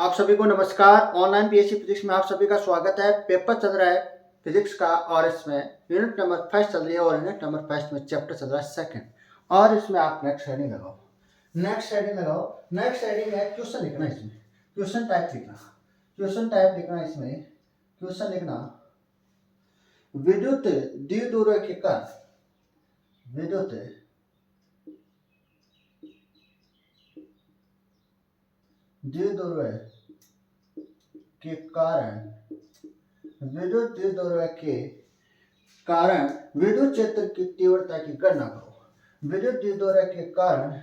आप सभी को नमस्कार। ऑनलाइन पीएससी फिजिक्स में आप सभी का स्वागत है। पेपर चल रहा है फिजिक्स का और इसमें यूनिट नंबर फर्स्ट चल रही है और यूनिट नंबर फर्स्ट में चैप्टर चल रहा है सेकंड। और इसमें आप नेक्स्ट हेडिंग लगाओ। नेक्स्ट हेडिंग है क्वेश्चन लिखना। इसमें क्वेश्चन टाइप लिखना इसमें क्वेश्चन लिखना। विद्युत द्विध्रुव के कारण विद्युत द्विध्रुव के कारण विद्युत द्विध्रुव के कारण विद्युत क्षेत्र की तीव्रता की गणना करो। विद्युत द्विध्रुव के कारण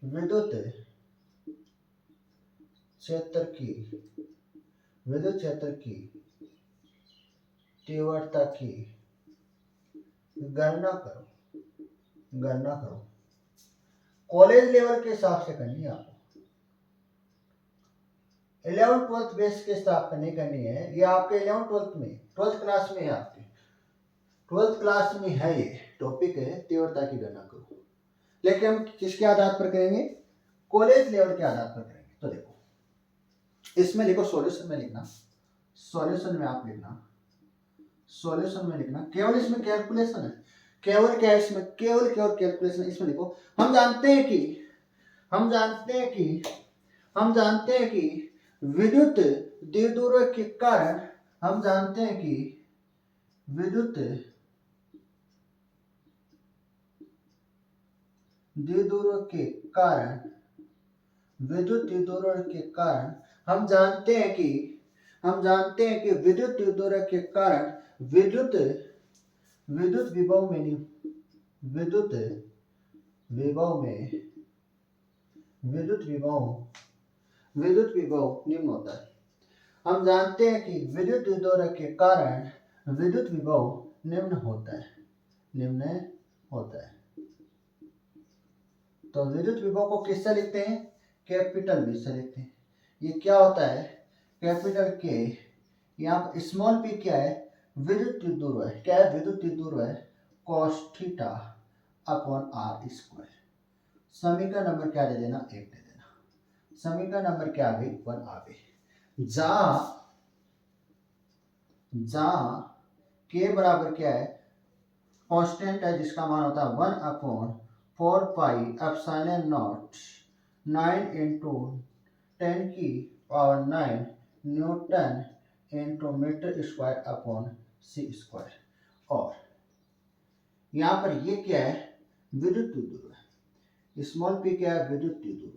विद्युत क्षेत्र की तीव्रता की गणना करो। कॉलेज लेवल के हिसाब से करनी है आपको। 11 12 बेस के हिसाब से नहीं करनी है। ये आपके 11 12 में 12th क्लास में है। आपके 12th क्लास में है। ये टॉपिक है तीव्रता की गणना करो। लेकिन हम किसके आधार पर करेंगे? कॉलेज लेवल के आधार पर करेंगे। तो देखो इसमें लिखो सॉल्यूशन में लिखना। सॉल्यूशन में लिखना। केवल इसमें कैलकुलेशन है। केवल क्या है इसमें? केवल कैलकुलेशन। इसमें लिखो हम जानते हैं कि विद्युत द्विध्रुव के कारण विद्युत द्विध्रुव के कारण हम जानते हैं कि विद्युत द्विध्रुव के कारण विद्युत विभव निम्न होता है। हम जानते हैं कि विद्युत द्विध्रुव के कारण विद्युत विभव निम्न होता है। तो विद्युत विभव को किससे लिखते हैं? कैपिटल V से लिखते हैं। ये क्या होता है? Capital K। यहाँ पर स्मॉल p क्या है? विद्युत द्विध्रुव है। क्या है? विद्युत द्विध्रुव है cos theta upon r square. समीकरण नंबर क्या दे देना? 1 दे देना। समीकरण नंबर क्या आ गई? 1 आ गई। जहां K बराबर क्या है? कांस्टेंट है जिसका मान होता है 1 upon 4 pi epsilon nought 9 into 10 की power 9 newton into metre square upon c square. और यहाँ पर ये क्या है? विद्युत द्विध्रुव है। स्मॉल p क्या है? विद्युत द्विध्रुव है।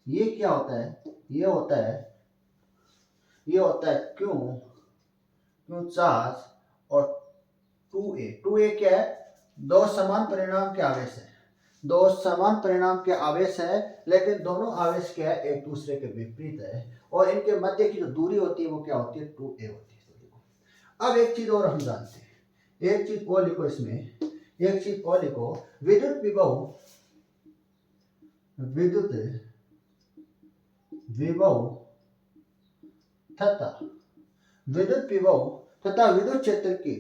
ये क्या होता है? ये होता है क्यों चार्ज और 2a क्या है? दो समान परिमाण के आवेश है। लेकिन दोनों आवेश क्या है? एक दूसरे के विपरीत है और इनके मध्य की जो दूरी होती है वो क्या होती है? 2a होती है। तो देखो अब एक चीज और हम जानते हैं। एक चीज और लिखो इसमें। विद्युत विभव तथा विद्युत क्षेत्र की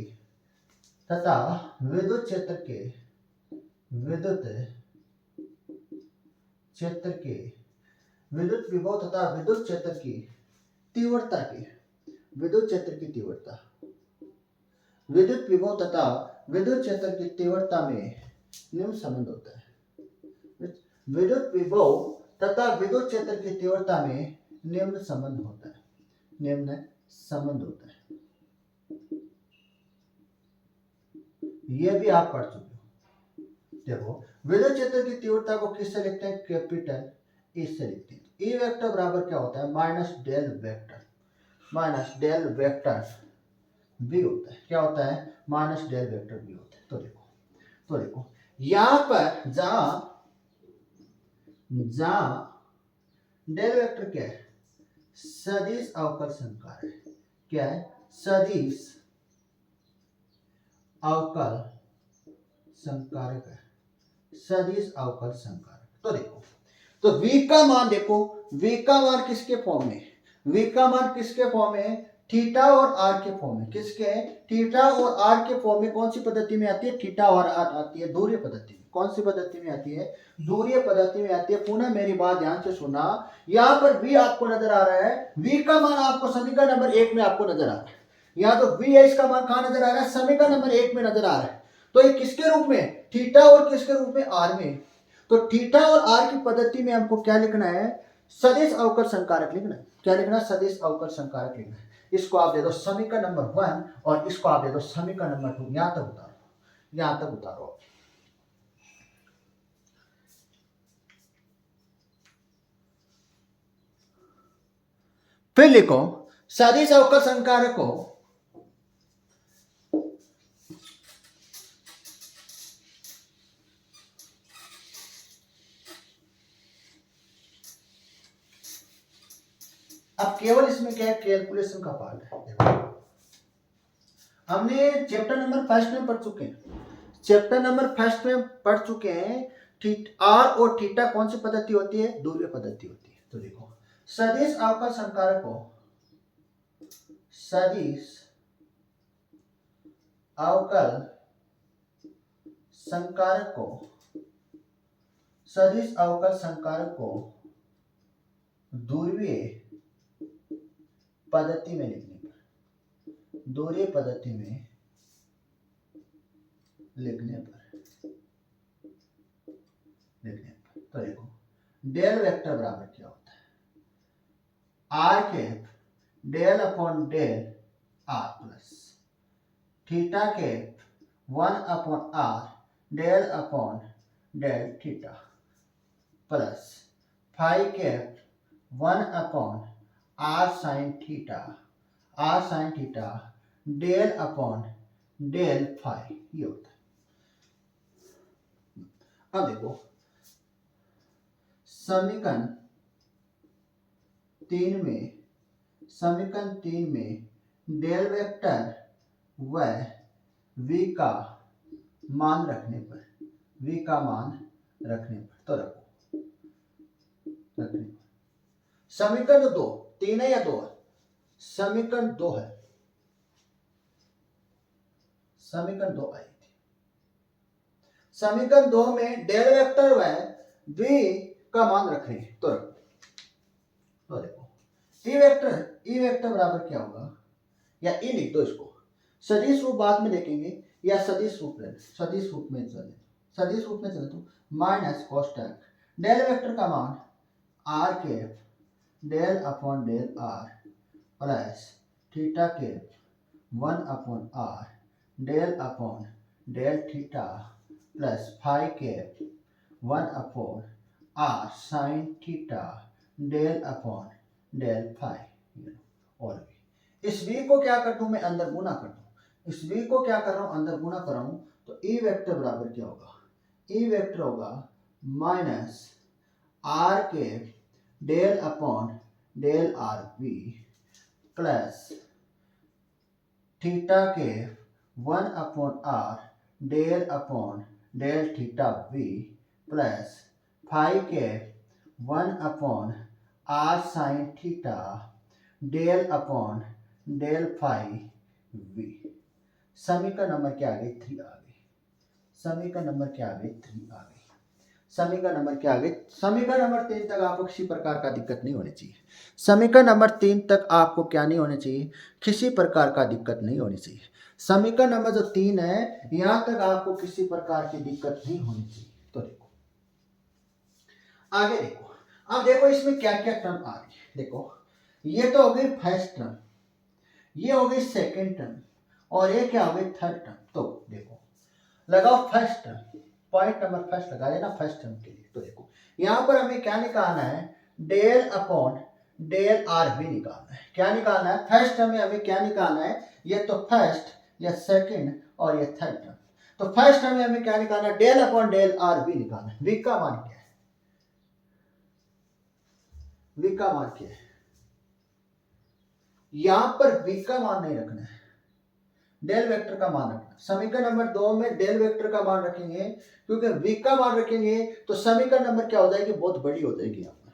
विद्युत विभव तथा विद्युत क्षेत्र की तीव्रता विद्युत विभव तथा विद्युत क्षेत्र की तीव्रता में निम्न संबंध होता है। विद्युत विभव तथा विद्युत क्षेत्र की तीव्रता में निम्न संबंध होता है। ये भी आप पढ़ चुके हो। देखो विद्युत क्षेत्र की तीव्रता को किससे लिखते हैं? कैपिटल E से लिखते हैं। E वेक्टर बराबर क्या होता है? माइनस डेल वेक्टर V होता है। क्या होता है? माइनस डेल वेक्टर V होता है। तो देखो यहां पर जहां डेल वेक्टर क्या है? सदिश अवकल संकार है। क्या है? सदिश अवकल संकारक है। तो देखो तो V का मान किसके फॉर्म में? किसके फॉर्म में? थीटा और r के फॉर्म में। किसके? थीटा और r के फॉर्म में। कौन सी पद्धति में आती है? थीटा और r आती है दूरीय पद्धति में। कौन सी पद्धति में आती है? दूरीय पद्धति में आती है। पुनः मेरी बात ध्यान से सुना, यहाँ पर v आपको नजर आ रहा है, v का मान आपको समीकरण नंबर 1 में आपको नजर आ रहा है। यहाँ तो v है, इसका मान कहाँ नजर आ रहा है? समीकरण नंबर 1 में नजर आ रहा है। तो ये किसके रूप में? थीटा और किसके रूप में? r में। तो थीटा और r की पद्धति में हमको क्या लिखना है? सदिश अवकल संकारक लिखना है। क्या लिखना? सदिश अवकल संकारक लिखना है। इसको आप दे दो समीकरण नंबर 1 और इसको आप दे दो समीकरण नंबर 2। यहां तक उतारो, यहां तक उतारो। फिर लिखो सदिश अवकल संकारक को अब केवल इसमें क्या है? कैलकुलेशन का पार्ट है। हमने चैप्टर नंबर फर्स्ट में पढ़ चुके हैं, चैप्टर नंबर फर्स्ट में पढ़ चुके हैं। आर और थीटा कौन सी पद्धति होती है? दूरीय पद्धति होती है। तो देखो सदिश अवकल संकारक को, सदिश अवकल संकारक को, सदिश अवकल संकारक को दूरीय पद्धति में लिखने पर, दूरीय पद्धति में लिखने पर तो देखो डेल वेक्टर बराबर क्या होता है? R cap del upon del r plus theta cap 1 upon r del upon del theta plus phi cap 1 upon r sine theta, r sine theta del upon del phi, ये होता है। अब देखो समीकरण 3 में डेल वेक्टर व v का मान रखने पर, v का मान रखने पर तो रखो, रखने पर समीकरण 2, 3 है या 2 है? समीकरण 2 है, समीकरण 2 आई थी। समीकरण 2 में डेल वेक्टर व v का मान रख रहे हैं तो रखो। तो देखो ई वेक्टर बराबर क्या होगा? या ई लिख दो इसको, सदिश रूप बाद में देखेंगे या सदिश रूप में, सदिश रूप में चले, सदिश रूप में चले तो माइनस कोष्टक डेल वेक्टर का मान r cap del upon del r plus theta cap 1 upon r del upon del theta plus phi cap 1 upon r sine theta del upon del phi. और इस v को क्या कर दूं मैं? अंदर गुना कर दूं। इस v को क्या कर रहा हूं? अंदर गुना कर रहा हूं। तो ई वेक्टर बराबर क्या होगा? ई वेक्टर होगा minus r cap del upon del are V plus theta cap 1 upon r del upon del theta V plus phi cap 1 upon r sine theta del upon del phi V. समीकरण number क्या आ गई? 3 आ गई। समीकरण number क्या आ गई? 3 आ गई। समीकरण नंबर क्या आ गई? समीकरण नंबर 3 तक आपको किसी प्रकार का दिक्कत नहीं होनी चाहिए। समीकरण नंबर 3 तक आपको क्या नहीं होना चाहिए? किसी प्रकार का दिक्कत नहीं होनी चाहिए। समीकरण नंबर जो 3 है यहां तक आपको किसी प्रकार की दिक्कत नहीं होनी चाहिए। तो देखो आगे देखो, अब देखो इसमें क्या क्या टर्म आ रही है। देखो ये तो हो गई फर्स्ट टर्म, ये हो गई सेकेंड टर्म और ये क्या हो गई? Third term. तो देखो लगाओ first term, point number first लगा लेना फर्स्ट टर्म के लिए। तो देखो यहां पर हमें क्या निकालना है? डेल अपॉन डेल आर भी निकालना है। क्या निकालना है? फर्स्ट टर्म में हमें क्या निकालना है? ये तो फर्स्ट, या सेकंड और ये थर्ड टर्म। तो फर्स्ट टर्म में हमें क्या निकालना है? डेल अपॉन डेल आर भी निकालना है। v का मान क्या है? v का मान क्या है? यहां पर v का मान नहीं रखना है, डेल वेक्टर का मान रखना। समीकरण नंबर 2 में डेल वेक्टर का मान रखेंगे, क्योंकि v का मान रखेंगे तो समीकरण नंबर क्या हो जाएगी? बहुत बड़ी हो जाएगी। यहाँ पर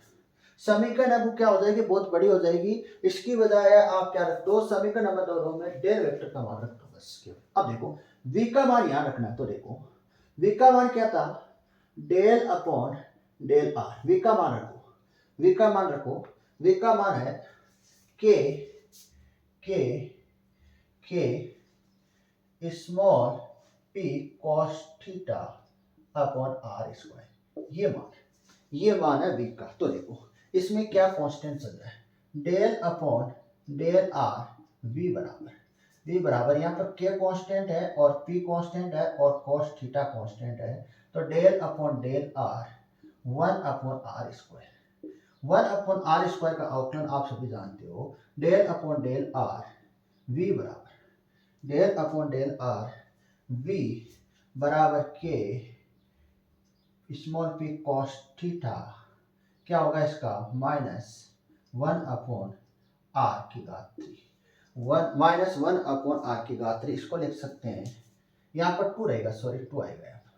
समीकरण नंबर क्या हो जाएगी? बहुत बड़ी हो जाएगी। इसकी बजाय आप क्या रख दो? समीकरण नंबर 2 में डेल वेक्टर का मान रख दो बस। अब देखो v का मान यहां रखना है। तो देखो v का मान क्या था? Del upon del are. V का मान रखो, वी का मान रखो, वी का मान है k k k small P cos theta upon are square. ये मान है वी का। तो देखो इसमें क्या कांस्टेंट चल रहा है, del upon del are V बराबर यहाँ पर के कांस्टेंट है और पी कांस्टेंट है और कॉस थीटा कांस्टेंट है। तो del upon del R 1 upon are square. 1 upon are square का आउटलाइन आप सभी जानते हो, del upon del are V बराबर del upon del are V बराबर के स्मॉल पी कॉस थीटा, क्या होगा इसका -1 अपॉन आर की घात 3, -1 अपॉन आर की घात 3। इसको लिख सकते हैं, यहाँ पर 2 रहेगा, सॉरी 2 आएगा यहाँ पर,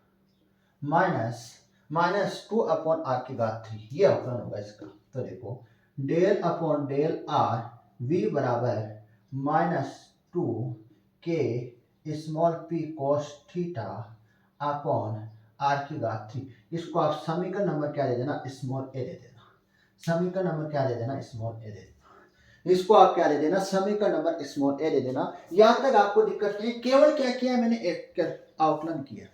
-2 अपॉन आर की घात 3, ये अवकलन होगा इसका। तो देखो del upon del are V बराबर -2 k small P cos theta upon are की घात 3। इसको आप समीकरण नंबर क्या दे देना, स्मॉल ए दे देना। समीकरण नंबर क्या दे देना, स्मॉल ए दे देना। इसको आप क्या दे देना, समीकरण नंबर स्मॉल ए दे देना। यहां तक आपको दिक्कत नहीं, केवल क्या किया है मैंने, एक आउटलाइन किया,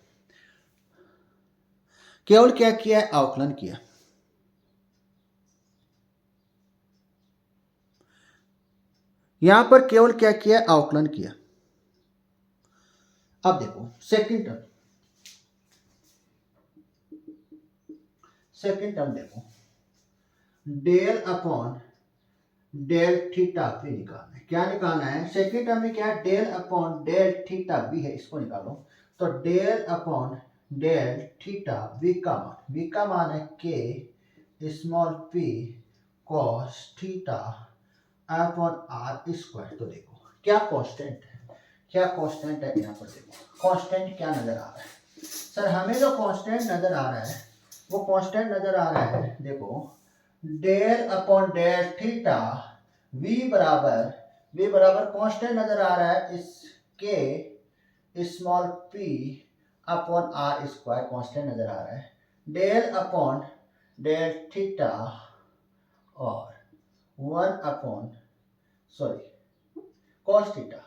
केवल क्या किया है, आउटलाइन किया। यहां पर केवल क्या किया है, आउटलाइन किया। अब देखो सेकंड टर्म देखो, डेल अपॉन डेल थीटा भी निकालना है। क्या निकालना है, सेकंड टर्म में क्या है, डेल अपॉन डेल थीटा भी है, इसको निकालो। तो del upon del theta V का मान है K small P cos theta upon are square. तो देखो क्या कांस्टेंट है, क्या कांस्टेंट है, यहाँ पर देखो कांस्टेंट क्या नजर आ रहा है सर, हमें जो कांस्टेंट नजर आ रहा है वो कांस्टेंट नजर आ रहा है, देखो del upon del theta V बराबर कांस्टेंट नजर आ रहा है, इसके small P upon are square constant नजर आ रहा है, डेल अपॉन डेल थीटा और 1 अपॉन कॉस थीटा।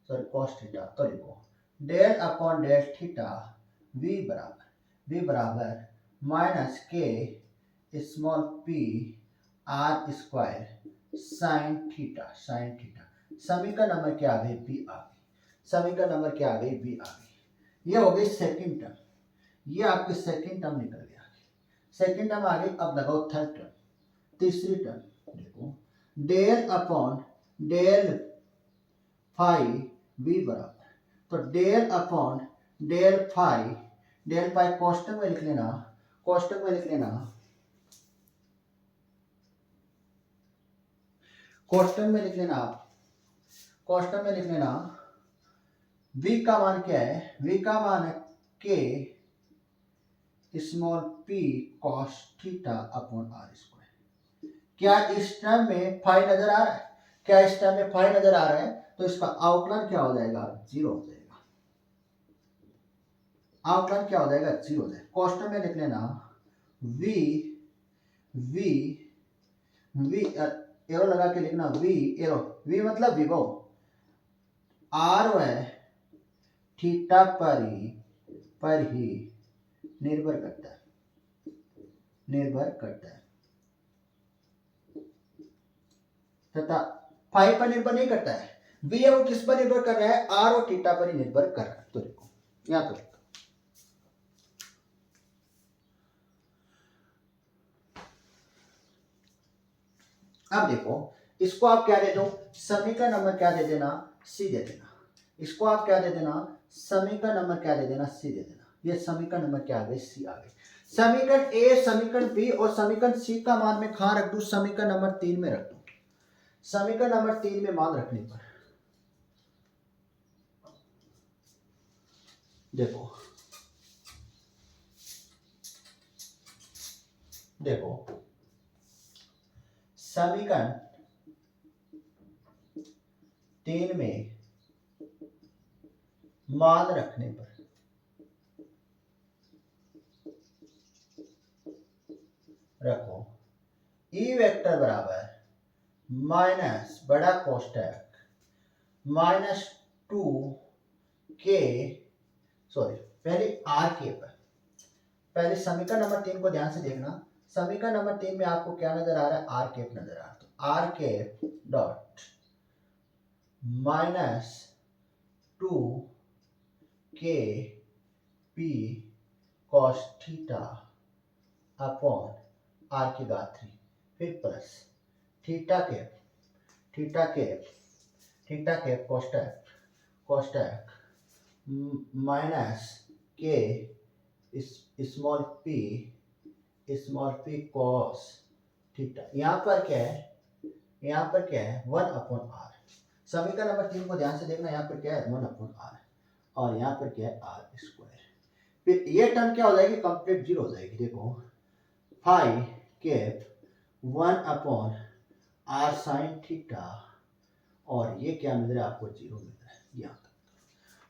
तो लिखो del upon del theta V बराबर minus K small P R square sine theta. समीकरण नंबर क्या आ गई, बी आ गई। समीकरण नंबर क्या आ गई, बी आ गई। ये हो गई सेकंड टर्म, ये आपकी सेकंड टर्म निकल गया। सेकंड टर्म आ गई। अब लगाओ थर्ड टर्म, तीसरी टर्म देखो, del upon del phi V बराबर, तो डेल अपॉन डेल फाई कोष्टक में लिख लेना, कोष्टक में लिख लेना, कोष्टक में लिख लेना, कोष्टक में लिख लेना। v का मान क्या है, v का मान है K small p cos theta upon are square. क्या इस टर्म में फाई नजर आ रहा है, क्या इस टर्म में फाई नजर आ रहा है, तो इसका आउटलाइन क्या हो जाएगा, 0 हो जाएगा। आउटलाइन क्या हो जाएगा, 0 हो जाएगा। कोष्टक में लिख लेना v एरो लगा के लिखना, v मतलब विभव, आर व थीटा पर ही निर्भर करता है तथा फाई पर निर्भर नहीं करता है। v है वो किस पर निर्भर कर रहा है, आर और थीटा पर ही निर्भर कर रहा है। तो देखो यहां तो अब देखो इसको आप क्या दे दो, समीकरण नंबर क्या दे देना, सी दे देना। इसको आप क्या दे देना, समीकरण नंबर क्या दे देना, सी दे देना। ये समीकरण नंबर क्या आ गई, सी आ गई। समीकरण ए, समीकरण बी और समीकरण सी का मान मैं कहां रख दूं, समीकरण नंबर 3 में रख दूं। समीकरण नंबर 3 में मान रखने पर देखो समीकरण 3 में मान रखने पर रखो ई वेक्टर बराबर माइनस बड़ा कोष्टक माइनस 2k, सॉरी पहले आर के पर, पहले समीकरण नंबर 3 को ध्यान से देखना। समीकरण नंबर 3 में आपको क्या नजर आ रहा है, आर केप नजर आ रहा है। तो R cap dot minus 2k p cos theta upon are की घात 3, फिर प्लस थीटा केप कोष्टक minus K small P cos theta. यहाँ पर क्या है 1/r। समीकरण नंबर 3 को ध्यान से देखना, यहाँ पर क्या है 1/r और यहाँ पर क्या है r स्क्वायर। फिर ये टर्म क्या हो जाएगी, कंप्लीट जीरो हो जाएगी। देखो phi cap 1/r sine theta और ये क्या मिल रहा है आपको, जीरो मिल रहा है। यहाँ तक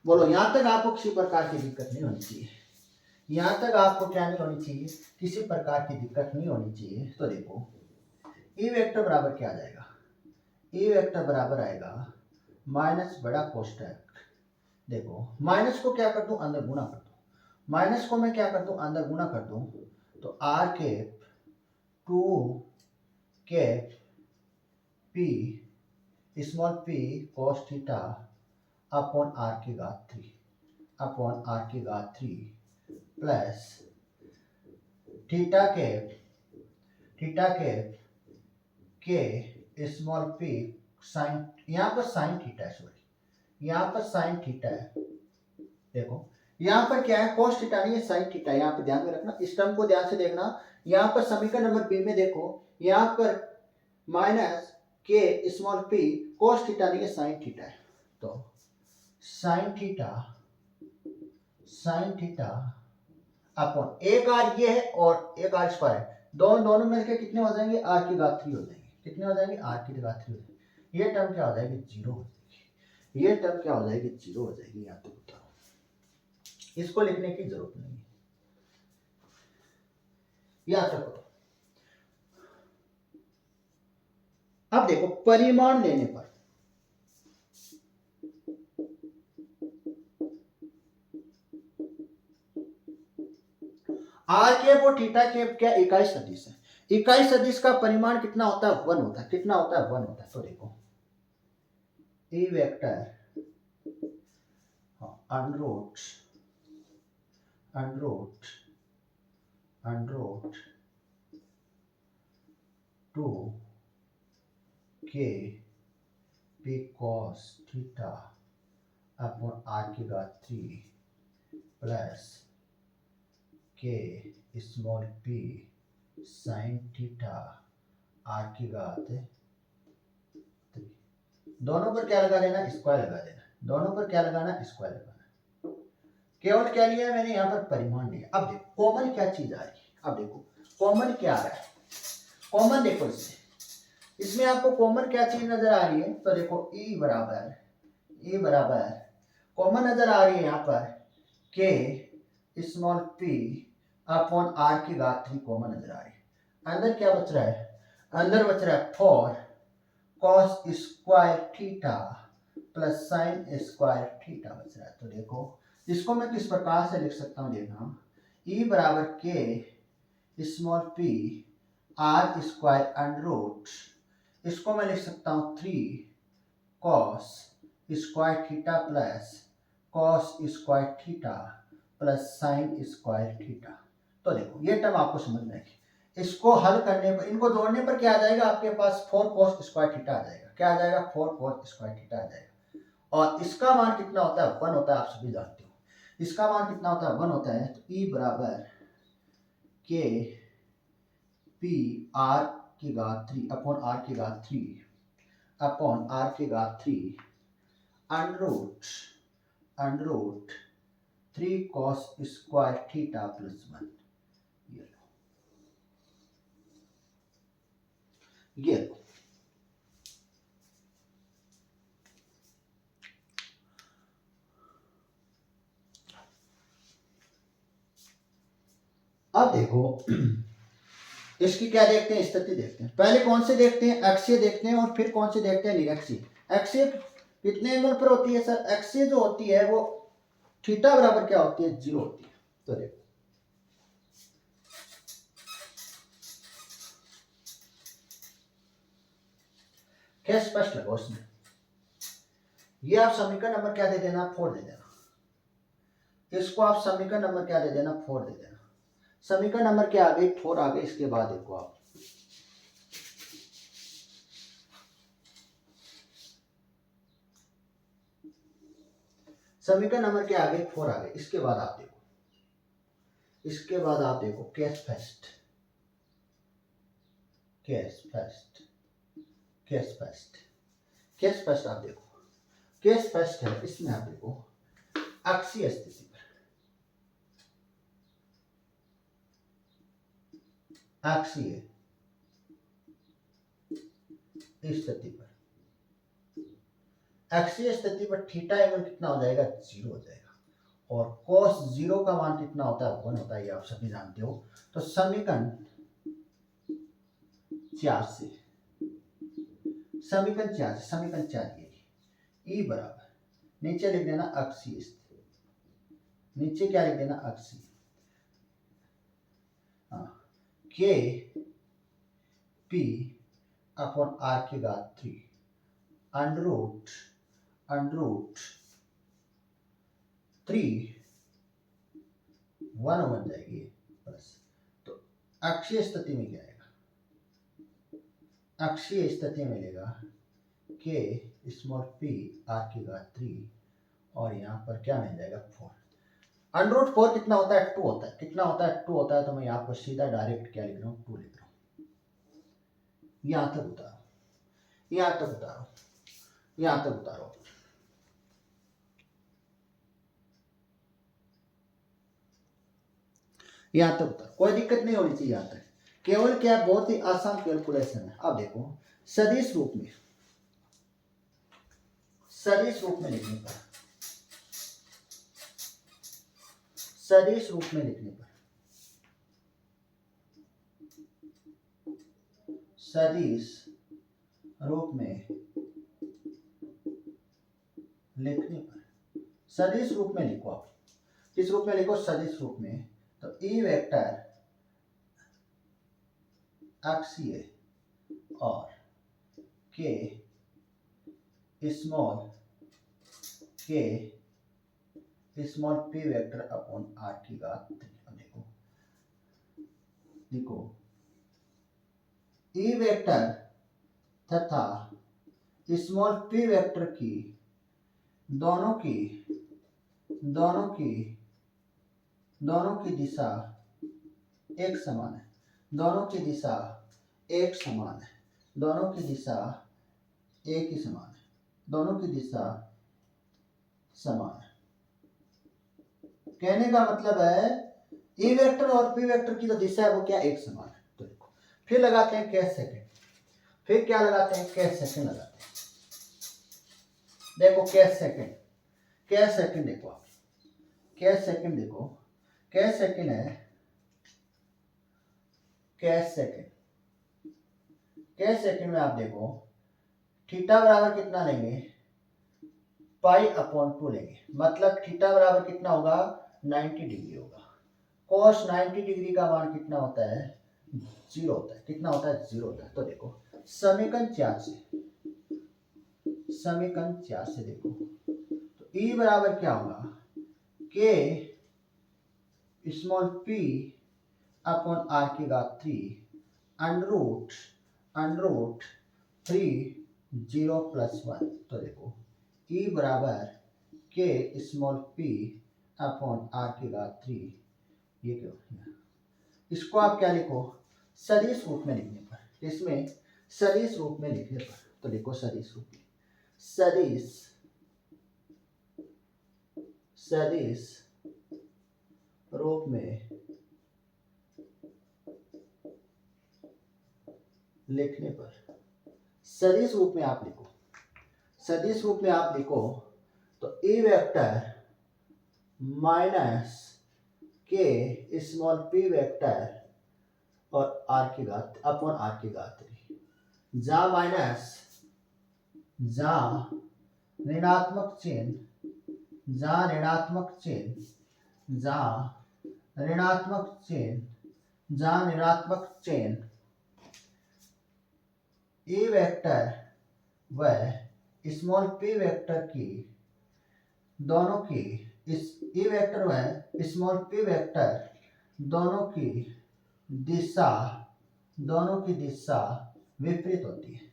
बोलो, यहाँ तक आपको किसी प्रकार की दिक्कत नहीं होनी चाहिए। यहाँ तक आपको क्या नहीं होनी चाहिए, किसी प्रकार की दिक्कत नहीं होनी चाहिए। तो देखो ई वेक्टर बराबर क्या आ जाएगा, ई वेक्टर बराबर आएगा माइनस बड़ा कोष्टक, देखो माइनस को क्या कर दूं, अंदर गुणा कर दूं, माइनस को मैं क्या कर दूं, अंदर गुणा कर दूं। तो R cap 2 cap P small P cos theta upon are की घात 3 plus theta cap K small P sine, यहाँ पर साइन थीटा है, सॉरी यहाँ पर साइन थीटा है। देखो यहाँ पर क्या है, कॉस थीटा नहीं है, साइन थीटा। यहाँ पर ध्यान में रखना, इस टर्म को ध्यान से देखना। यहाँ पर समीकरण नंबर बी में देखो, यहाँ पर minus K small P cos theta नहीं है, साइन थीटा है। तो साइन थीटा अपॉन एक आर ये है और एक आर स्क्वायर है, दोनों मिलकर कितने हो जाएंगे, आर की घात 3 हो जाएंगे। कितने हो जाएंगे, आर की घात 3 हो जाएंगे। ये टर्म क्या हो जाएगी, जीरो हो जाएगी। ये टर्म क्या हो जाएगी, जीरो हो जाएगी। यहाँ तक बताओ, इसको लिखने की जरूरत नहीं है, याद रखो। अब देखो परिमाण लेने पर आर केप और थीटा केप क्या इकाई सदिश है। इकाई सदिश का परिमाण कितना होता है, 1 होता है। कितना होता है, 1 होता है। तो देखो E vector under root 2k p cos theta upon are की घात 3 plus K small p sine theta R की घात 3। दोनों पर क्या लगा देना, स्क्वायर लगा देना। दोनों पर क्या लगाना, स्क्वायर लगाना। केवल क्या लिया है मैंने, यहाँ पर परिमाण लिया। अब देखो कॉमन क्या चीज आ रही है, अब देखो कॉमन क्या आ रहा है। कॉमन देखो इसमें आपको कॉमन क्या चीज नजर आ रही है। तो देखो ई बराबर कॉमन नजर आ रही है यहाँ पर के स्मॉल पी अपॉन आर की घात 3 कॉमन नजर आ रही है। अंदर क्या बच रहा है, अंदर बच रहा है 4 cos square theta plus sine square theta बच रहा है। तो देखो इसको मैं किस प्रकार से लिख सकता हूँ, देखना ई बराबर के small P R square under root, इसको मैं लिख सकता हूँ 3 cos square theta plus cos square theta plus sine square theta. तो देखो ये टर्म आपको समझ में आएगी। इसको हल करने पर, इनको जोड़ने पर क्या आ जाएगा आपके पास, 4 cos स्क्वायर थीटा आ जाएगा। क्या आ जाएगा, 4 cos स्क्वायर थीटा आ जाएगा। और इसका मान कितना होता है, 1 होता है, आप सभी जानते हो। इसका मान कितना होता है, 1 होता है। तो ई बराबर के पी आर की घात 3 अपॉन आर की घात 3 अपॉन आर की घात 3 under root 3 cos square theta plus 1। ये लो, अब देखो इसकी क्या देखते हैं, स्थिति देखते हैं। पहले कौन से देखते हैं, अक्षीय देखते हैं, और फिर कौन से देखते हैं, निरक्षीय। अक्षीय कितने एंगल पर होती है सर, अक्षीय जो होती है वो थीटा बराबर क्या होती है, 0 होती है। तो देखो क्या स्पष्ट लगा उसमें। ये आप समीकरण नंबर क्या दे देना, 4 दे देना। इसको आप समीकरण नंबर क्या दे देना, 4 दे देना। समीकरण नंबर क्या आ गई, 4 आ गई। इसके बाद देखो आप समीकरण नंबर क्या आ गई, 4 आ गई। इसके बाद आप देखो, इसके बाद आप देखो case first, case first, case first, case first आप देखो। केस फर्स्ट है, इसमें आप देखो अक्षीय स्थिति पर, अक्षीय स्थिति पर, अक्षीय स्थिति पर थीटा एंगल कितना हो जाएगा, 0 हो जाएगा। और cos 0 का मान कितना होता है, 1 होता है, ये आप सभी जानते हो। तो समीकरण 4 से, समीकरण 4 से, समीकरण 4 ये E बराबर, नीचे लिख देना अक्षीय स्थिति, नीचे क्या लिख देना, अक्षीय, के पी अपॉन आर की घात 3 अंडर रूट 3 1 बन जाएगी बस। तो अक्षीय स्थिति में क्या आएगा, अक्षीय स्थिति में मिलेगा के स्मॉल पी आर की घात 3 और यहाँ पर क्या मिल जाएगा, 4। अंडर रूट 4 कितना होता है, 2 होता है। कितना होता है, 2 होता है। तो मैं यहाँ पर सीधा डायरेक्ट क्या लिख रहा हूँ, 2 लिख रहा हूँ। यहाँ तक उतारो, यहाँ तक उतारो, यहाँ तक उतारो। यहाँ तक उतारो, कोई दिक्कत नहीं होनी चाहिए यहाँ तक। केवल क्या, बहुत ही आसान कैलकुलेशन है। अब देखो सदिश रूप में, सदिश रूप में लिखने पर, सदिश रूप में लिखने पर, सदिश रूप में लिखने पर, सदिश रूप में लिखो आप। किस रूप में लिखो, सदिश रूप में। तो ई वेक्टर अक्षीय और K small P vector upon are की घात 3। अब देखो, देखो ई वेक्टर तथा स्मॉल पी वेक्टर की दोनों की दिशा एक समान है। दोनों की दिशा एक समान है। दोनों की दिशा एक ही समान है। दोनों की दिशा समान है। कहने का मतलब है ई वेक्टर और पी वेक्टर की जो दिशा है वो क्या, एक समान है। तो देखो फिर लगाते हैं कैश सेकंड, फिर क्या लगाते हैं, कैश सेकंड लगाते हैं। देखो कैश सेकंड, कैश सेकंड देखो आप, कैश सेकंड देखो, कैश सेकंड है, कैश सेकंड, कैश सेकंड में आप देखो थीटा बराबर कितना लेंगे, पाई अपॉन 2 लेंगे। मतलब थीटा बराबर कितना होगा, 90 डिग्री होगा। cos 90 डिग्री का मान कितना होता है, 0 होता है। कितना होता है, 0 होता है। तो देखो समीकरण 4 से, समीकरण 4 से देखो तो E बराबर क्या होगा, के स्मॉल पी अपॉन आर की घात 3 अंडर रूट 3 0 प्लस 1। तो देखो E बराबर के स्मॉल पी अपॉन आर की घात 3, ये क्या हो गया। इसको आप क्या लिखो, सदिश रूप में लिखने पर, इसमें सदिश रूप में लिखने पर, तो लिखो सदिश रूप में, सदिश रूप में लिखने पर, सदिश रूप में आप लिखो, सदिश रूप में आप लिखो तो ए vector minus K small P vector और आर की घात अपॉन आर की घात 3 जा माइनस जा ऋणात्मक चिन्ह जा ऋणात्मक चिन्ह जा ऋणात्मक चिन्ह जा ऋणात्मक चिन्ह ए वेक्टर व स्मॉल p वेक्टर की दोनों की इस ए वेक्टर व स्मॉल p वेक्टर दोनों की दिशा विपरीत होती है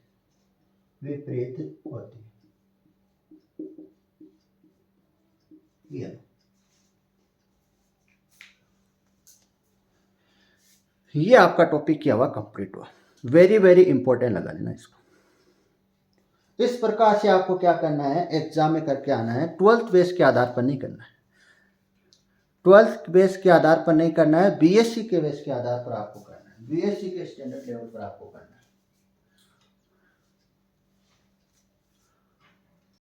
ये आपका टॉपिक क्या हुआ, कंप्लीट हुआ। वेरी वेरी इंपॉर्टेंट लगा लेना इसको। इस प्रकार से आपको क्या करना है, एग्जाम में करके आना है। 12th बेस के आधार पर नहीं करना है, 12th बेस के आधार पर नहीं करना है, बीएससी के बेस के आधार पर आपको करना है, बीएससी के स्टैंडर्ड लेवल पर आपको करना है।